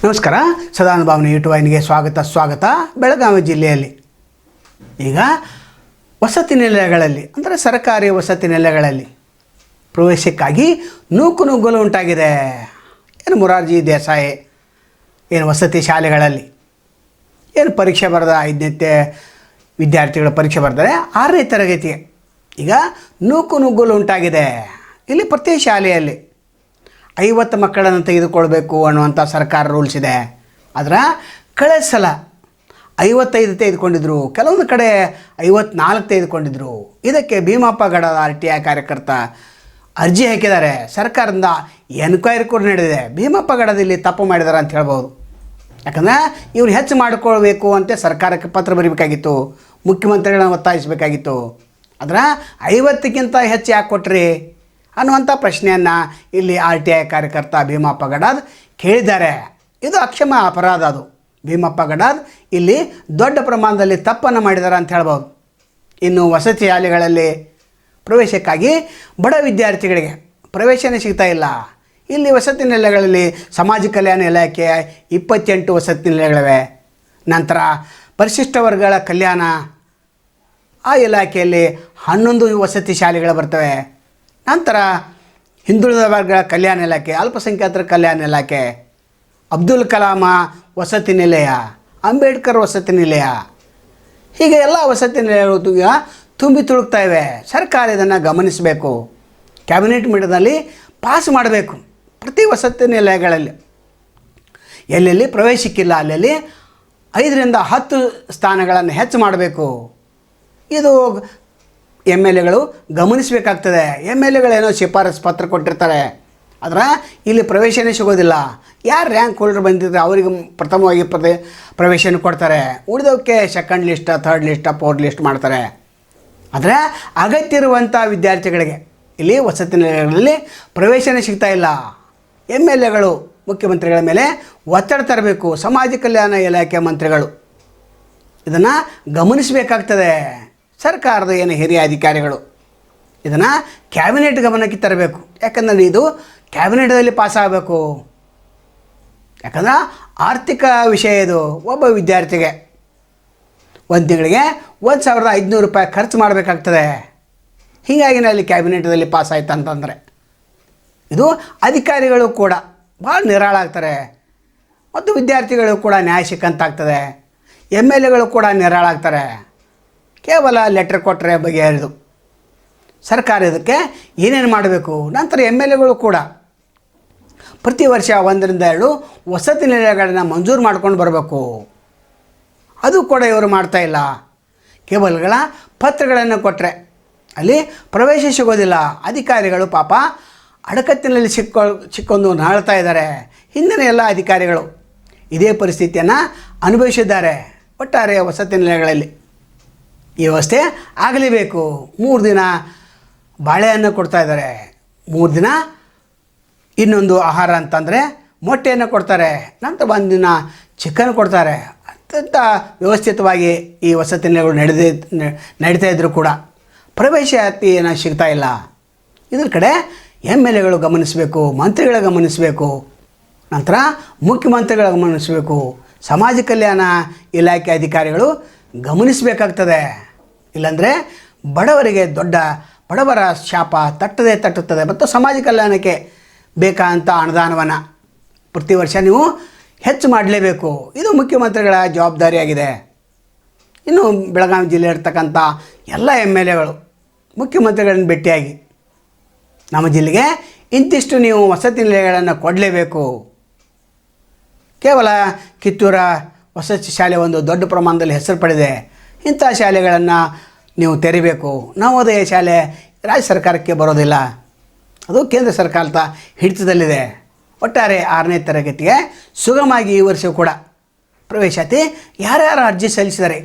ನಮಸ್ಕಾರ. ಸದಾನುಭಾವನೆ ಯೂಟ್ಯೂಬ್ ವಾಹಿನಿಗೆ ಸ್ವಾಗತ. ಬೆಳಗಾವಿ ಜಿಲ್ಲೆಯಲ್ಲಿ ಈಗ ವಸತಿ ನಿಲಯಗಳಲ್ಲಿ ಅಂದರೆ ಸರ್ಕಾರಿ ವಸತಿ ನಿಲಯಗಳಲ್ಲಿ ಪ್ರವೇಶಕ್ಕಾಗಿ ನೂಕುನುಗ್ಗಲು ಉಂಟಾಗಿದೆ. ಏನು ಮೊರಾರ್ಜಿ ದೇಸಾಯಿ ಏನು ವಸತಿ ಶಾಲೆಗಳಲ್ಲಿ ಏನು ಪರೀಕ್ಷೆ ಬರೆದ 5ನೇ ವಿದ್ಯಾರ್ಥಿಗಳು ಪರೀಕ್ಷೆ ಬರ್ತಾರೆ 6ನೇ ತರಗತಿಗೆ ಈಗ ನೂಕುನುಗ್ಗಲು ಉಂಟಾಗಿದೆ. ಇಲ್ಲಿ ಪ್ರತಿ ಶಾಲೆಯಲ್ಲಿ 50 ಮಕ್ಕಳನ್ನು ತೆಗೆದುಕೊಳ್ಬೇಕು ಅನ್ನುವಂಥ ಸರ್ಕಾರ ರೂಲ್ಸ್ ಇದೆ. ಅದರ ಕಳೆದ ಸಲ 55 ತೆಗೆದುಕೊಂಡಿದ್ರು, ಕೆಲವೊಂದು ಕಡೆ 54 ತೆಗೆದುಕೊಂಡಿದ್ರು. ಇದಕ್ಕೆ ಭೀಮಪ್ಪ ಗಡದ RTI ಕಾರ್ಯಕರ್ತ ಅರ್ಜಿ ಹಾಕಿದ್ದಾರೆ. ಸರ್ಕಾರದಿಂದ ಎನ್ಕ್ವೈರಿ ಕೂಡ ನಡೆದಿದೆ. ಭೀಮಪ್ಪ ಗಡದಲ್ಲಿ ತಪ್ಪು ಮಾಡಿದ್ದಾರೆ ಅಂತ ಹೇಳ್ಬೋದು. ಯಾಕಂದರೆ ಇವ್ರು ಹೆಚ್ಚು ಮಾಡಿಕೊಳ್ಬೇಕು ಅಂತ ಸರ್ಕಾರಕ್ಕೆ ಪತ್ರ ಬರೀಬೇಕಾಗಿತ್ತು, ಮುಖ್ಯಮಂತ್ರಿಗಳನ್ನ ಒತ್ತಾಯಿಸಬೇಕಾಗಿತ್ತು. ಅದರ 50ಕ್ಕಿಂತ ಹೆಚ್ಚು ಯಾಕೆ ಕೊಟ್ರಿ ಅನ್ನುವಂಥ ಪ್ರಶ್ನೆಯನ್ನು ಇಲ್ಲಿ RTI ಕಾರ್ಯಕರ್ತ ಭೀಮಪ್ಪ ಗಡಾದ್ ಕೇಳಿದ್ದಾರೆ. ಇದು ಅಕ್ಷಮ ಅಪರಾಧ. ಅದು ಭೀಮಪ್ಪ ಗಡಾದ್ ಇಲ್ಲಿ ದೊಡ್ಡ ಪ್ರಮಾಣದಲ್ಲಿ ತಪ್ಪನ್ನು ಮಾಡಿದ್ದಾರೆ ಅಂತ ಹೇಳ್ಬೋದು. ಇನ್ನು ವಸತಿ ಶಾಲೆಗಳಲ್ಲಿ ಪ್ರವೇಶಕ್ಕಾಗಿ ಬಡ ವಿದ್ಯಾರ್ಥಿಗಳಿಗೆ ಪ್ರವೇಶನೇ ಸಿಗ್ತಾ ಇಲ್ಲ. ಇಲ್ಲಿ ವಸತಿ ನಿಲಯಗಳಲ್ಲಿ ಸಮಾಜ ಕಲ್ಯಾಣ ಇಲಾಖೆ 28 ವಸತಿ ನಿಲಯಗಳಿವೆ. ನಂತರ ಪರಿಶಿಷ್ಟ ವರ್ಗಗಳ ಕಲ್ಯಾಣ ಆ ಇಲಾಖೆಯಲ್ಲಿ 11 ವಸತಿ ಶಾಲೆಗಳು ಬರ್ತವೆ. ನಂತರ ಹಿಂದುಳಿದ ವರ್ಗಗಳ ಕಲ್ಯಾಣ ಇಲಾಖೆ, ಅಲ್ಪಸಂಖ್ಯಾತರ ಕಲ್ಯಾಣ ಇಲಾಖೆ, ಅಬ್ದುಲ್ ಕಲಾಮ ವಸತಿ ನಿಲಯ, ಅಂಬೇಡ್ಕರ್ ವಸತಿ ನಿಲಯ, ಹೀಗೆ ಎಲ್ಲ ವಸತಿ ನಿಲಯಗಳು ತುಂಬಿ ತುಳುಕ್ತಾ ಇವೆ. ಸರ್ಕಾರ ಇದನ್ನು ಗಮನಿಸಬೇಕು. ಕ್ಯಾಬಿನೆಟ್ ಮೀಟಿಂಗ್ನಲ್ಲಿ ಪಾಸ್ ಮಾಡಬೇಕು. ಪ್ರತಿ ವಸತಿ ನಿಲಯಗಳಲ್ಲಿ ಎಲ್ಲೆಲ್ಲಿ ಪ್ರವೇಶಕ್ಕಿಲ್ಲ ಅಲ್ಲಲ್ಲಿ 5ರಿಂದ 10 ಸ್ಥಾನಗಳನ್ನು ಹೆಚ್ಚು ಮಾಡಬೇಕು. ಇದು MLAಗಳು ಗಮನಿಸಬೇಕಾಗ್ತದೆ. MLAಗಳೇನೋ ಶಿಫಾರಸು ಪತ್ರ ಕೊಟ್ಟಿರ್ತಾರೆ, ಆದರೆ ಇಲ್ಲಿ ಪ್ರವೇಶನೇ ಸಿಗೋದಿಲ್ಲ. ಯಾರು ರ್ಯಾಂಕ್ ಹೋಲ್ಡರ್ ಬಂದಿದ್ರೆ ಅವರಿಗೆ ಪ್ರಥಮವಾಗಿ ಪ್ರವೇಶನ ಕೊಡ್ತಾರೆ. ಉಳಿದವಕ್ಕೆ second list, third list, fourth list ಮಾಡ್ತಾರೆ. ಆದರೆ ಅಗತ್ಯ ಇರುವಂಥ ವಿದ್ಯಾರ್ಥಿಗಳಿಗೆ ಇಲ್ಲಿ ವಸತಿ ನಿಲಯಗಳಲ್ಲಿ ಪ್ರವೇಶನೇ ಸಿಗ್ತಾ ಇಲ್ಲ. MLAಗಳು ಮುಖ್ಯಮಂತ್ರಿಗಳ ಮೇಲೆ ಒತ್ತಡ ತರಬೇಕು. ಸಮಾಜ ಕಲ್ಯಾಣ ಇಲಾಖೆ ಮಂತ್ರಿಗಳು ಇದನ್ನು ಗಮನಿಸಬೇಕಾಗ್ತದೆ. ಸರ್ಕಾರದ ಏನು ಹಿರಿಯ ಅಧಿಕಾರಿಗಳು ಇದನ್ನು ಕ್ಯಾಬಿನೆಟ್ ಗಮನಕ್ಕೆ ತರಬೇಕು. ಯಾಕಂದರೆ ಇದು ಕ್ಯಾಬಿನೆಟ್ದಲ್ಲಿ ಪಾಸ್ ಆಗಬೇಕು. ಯಾಕಂದ್ರೆ ಆರ್ಥಿಕ ವಿಷಯ ಇದು. ಒಬ್ಬ ವಿದ್ಯಾರ್ಥಿಗೆ ಒಂದು ತಿಂಗಳಿಗೆ 1,500 ರೂಪಾಯಿ ಖರ್ಚು ಮಾಡಬೇಕಾಗ್ತದೆ. ಹೀಗಾಗಿ ಅಲ್ಲಿ ಕ್ಯಾಬಿನೆಟ್ದಲ್ಲಿ ಪಾಸ್ ಆಯ್ತು ಅಂತಂದರೆ ಇದು ಅಧಿಕಾರಿಗಳು ಕೂಡ ಭಾಳ ನಿರಾಳಾಗ್ತಾರೆ ಮತ್ತು ವಿದ್ಯಾರ್ಥಿಗಳು ಕೂಡ ನ್ಯಾಯ ಸಿಕ್ಕಂತಾಗ್ತದೆ. MLAಗಳು ಕೂಡ ನಿರಾಳಾಗ್ತಾರೆ. ಕೇವಲ ಲೆಟ್ರ್ ಕೊಟ್ಟರೆ ಬಗೆಹರಿದು. ಸರ್ಕಾರ ಇದಕ್ಕೆ ಏನೇನು ಮಾಡಬೇಕು. ನಂತರ MLAಗಳು ಕೂಡ ಪ್ರತಿ ವರ್ಷ 1ರಿಂದ 2 ವಸತಿ ನಿಲಯಗಳನ್ನು ಮಂಜೂರು ಮಾಡ್ಕೊಂಡು ಬರಬೇಕು. ಅದು ಕೂಡ ಇವರು ಮಾಡ್ತಾಯಿಲ್ಲ. ಕೇವಲಗಳ ಪತ್ರಗಳನ್ನು ಕೊಟ್ಟರೆ ಅಲ್ಲಿ ಪ್ರವೇಶ ಸಿಗೋದಿಲ್ಲ. ಅಧಿಕಾರಿಗಳು ಪಾಪ ಅಡಕತ್ತಿನಲ್ಲಿ ಸಿಕ್ಕೊಂಡು ನಾಳ್ತಾ ಇದ್ದಾರೆ. ಹಿಂದಿನ ಎಲ್ಲ ಅಧಿಕಾರಿಗಳು ಇದೇ ಪರಿಸ್ಥಿತಿಯನ್ನು ಅನುಭವಿಸಿದ್ದಾರೆ. ಒಟ್ಟಾರೆ ವಸತಿ ನಿಲಯಗಳಲ್ಲಿ ಈ ವ್ಯವಸ್ಥೆ ಆಗಲೇಬೇಕು. 3 ದಿನ ಬಾಳೆಹಣ್ಣು ಕೊಡ್ತಾಯಿದ್ದಾರೆ, 3 ದಿನ ಇನ್ನೊಂದು ಆಹಾರ ಅಂತಂದರೆ ಮೊಟ್ಟೆಯನ್ನು ಕೊಡ್ತಾರೆ, ನಂತರ 1 ದಿನ ಚಿಕನ್ ಕೊಡ್ತಾರೆ. ಅತ್ಯಂತ ವ್ಯವಸ್ಥಿತವಾಗಿ ಈ ವಸತಿ ನಿಲಯಗಳು ನಡೀತಾ ಇದ್ದರೂ ಕೂಡ ಪ್ರವೇಶಾತಿ ಏನೋ ಸಿಗ್ತಾ ಇಲ್ಲ. ಇದ್ರ ಕಡೆ MLAಗಳು ಗಮನಿಸಬೇಕು, ಮಂತ್ರಿಗಳ ಗಮನಿಸಬೇಕು, ನಂತರ ಮುಖ್ಯಮಂತ್ರಿಗಳ ಗಮನಿಸಬೇಕು, ಸಮಾಜ ಕಲ್ಯಾಣ ಇಲಾಖೆ ಅಧಿಕಾರಿಗಳು ಗಮನಿಸಬೇಕಾಗ್ತದೆ. ಇಲ್ಲಾಂದರೆ ಬಡವರಿಗೆ ಬಡವರ ಶಾಪ ತಟ್ಟುತ್ತದೆ. ಮತ್ತು ಸಮಾಜ ಕಲ್ಯಾಣಕ್ಕೆ ಬೇಕಾದಂಥ ಅನುದಾನವನ್ನು ಪ್ರತಿ ವರ್ಷ ನೀವು ಹೆಚ್ಚು ಮಾಡಲೇಬೇಕು. ಇದು ಮುಖ್ಯಮಂತ್ರಿಗಳ ಜವಾಬ್ದಾರಿಯಾಗಿದೆ. ಇನ್ನು ಬೆಳಗಾವಿ ಜಿಲ್ಲೆ ಇರ್ತಕ್ಕಂಥ ಎಲ್ಲ MLAಗಳು ಮುಖ್ಯಮಂತ್ರಿಗಳನ್ನು ಭೇಟಿಯಾಗಿ ನಮ್ಮ ಜಿಲ್ಲೆಗೆ ಇಂತಿಷ್ಟು ನೀವು ವಸತಿ ನಿಲಯಗಳನ್ನು ಕೊಡಲೇಬೇಕು. ಕೇವಲ ಕಿತ್ತೂರ ವಸತಿ ಶಾಲೆ ಒಂದು ದೊಡ್ಡ ಪ್ರಮಾಣದಲ್ಲಿ ಹೆಸರು ಪಡೆದಿದೆ. ಇಂಥ ಶಾಲೆಗಳನ್ನು ನೀವು ತೆರಿಬೇಕು. ನವೋದಯ ಶಾಲೆ ರಾಜ್ಯ ಸರ್ಕಾರಕ್ಕೆ ಬರೋದಿಲ್ಲ, ಅದು ಕೇಂದ್ರ ಸರ್ಕಾರದ ಹಿಡಿತದಲ್ಲಿದೆ. ಒಟ್ಟಾರೆ 6ನೇ ತರಗತಿಗೆ ಸುಗಮವಾಗಿ ಈ ವರ್ಷ ಕೂಡ ಪ್ರವೇಶಾತಿ ಯಾರ್ಯಾರು ಅರ್ಜಿ ಸಲ್ಲಿಸಿದ್ದಾರೆ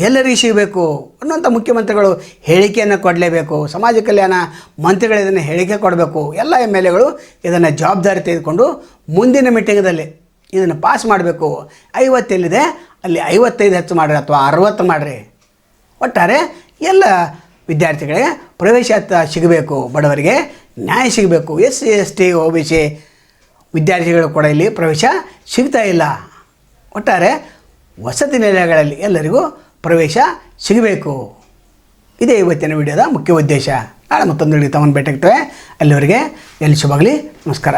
ಎಲ್ಲರಿಗೂ ಸಿಗಬೇಕು ಅನ್ನುವಂಥ ಮುಖ್ಯಮಂತ್ರಿಗಳು ಹೇಳಿಕೆಯನ್ನು ಕೊಡಲೇಬೇಕು. ಸಮಾಜ ಕಲ್ಯಾಣ ಮಂತ್ರಿಗಳು ಇದನ್ನು ಹೇಳಿಕೆ ಕೊಡಬೇಕು. ಎಲ್ಲ MLAಗಳು ಇದನ್ನು ಜವಾಬ್ದಾರಿ ತೆಗೆದುಕೊಂಡು ಮುಂದಿನ ಮೀಟಿಂಗ್ದಲ್ಲಿ ಇದನ್ನು ಪಾಸ್ ಮಾಡಬೇಕು. 50 ಎಲ್ಲಿದೆ ಅಲ್ಲಿ 55 ಹೆಚ್ಚು ಮಾಡಿರಿ ಅಥವಾ 60 ಮಾಡಿರಿ. ಒಟ್ಟಾರೆ ಎಲ್ಲ ವಿದ್ಯಾರ್ಥಿಗಳಿಗೆ ಪ್ರವೇಶ ಸಿಗಬೇಕು, ಬಡವರಿಗೆ ನ್ಯಾಯ ಸಿಗಬೇಕು. SC ST OBC ವಿದ್ಯಾರ್ಥಿಗಳು ಕೂಡ ಇಲ್ಲಿ ಪ್ರವೇಶ ಸಿಗ್ತಾ ಇಲ್ಲ. ಒಟ್ಟಾರೆ ವಸತಿ ನಿಲಯಗಳಲ್ಲಿ ಎಲ್ಲರಿಗೂ ಪ್ರವೇಶ ಸಿಗಬೇಕು. ಇದೇ ಇವತ್ತಿನ ವಿಡಿಯೋದ ಮುಖ್ಯ ಉದ್ದೇಶ. ನಾಳೆ ಮತ್ತೊಂದು ವಿಡಿಯೋ ತಗೊಂಡು ಭೇಟಿಯಾಗ್ತೇವೆ. ಅಲ್ಲಿವರೆಗೆ ಎಲ್ಲಿ ಶುಭಾಗಲಿ. ನಮಸ್ಕಾರ.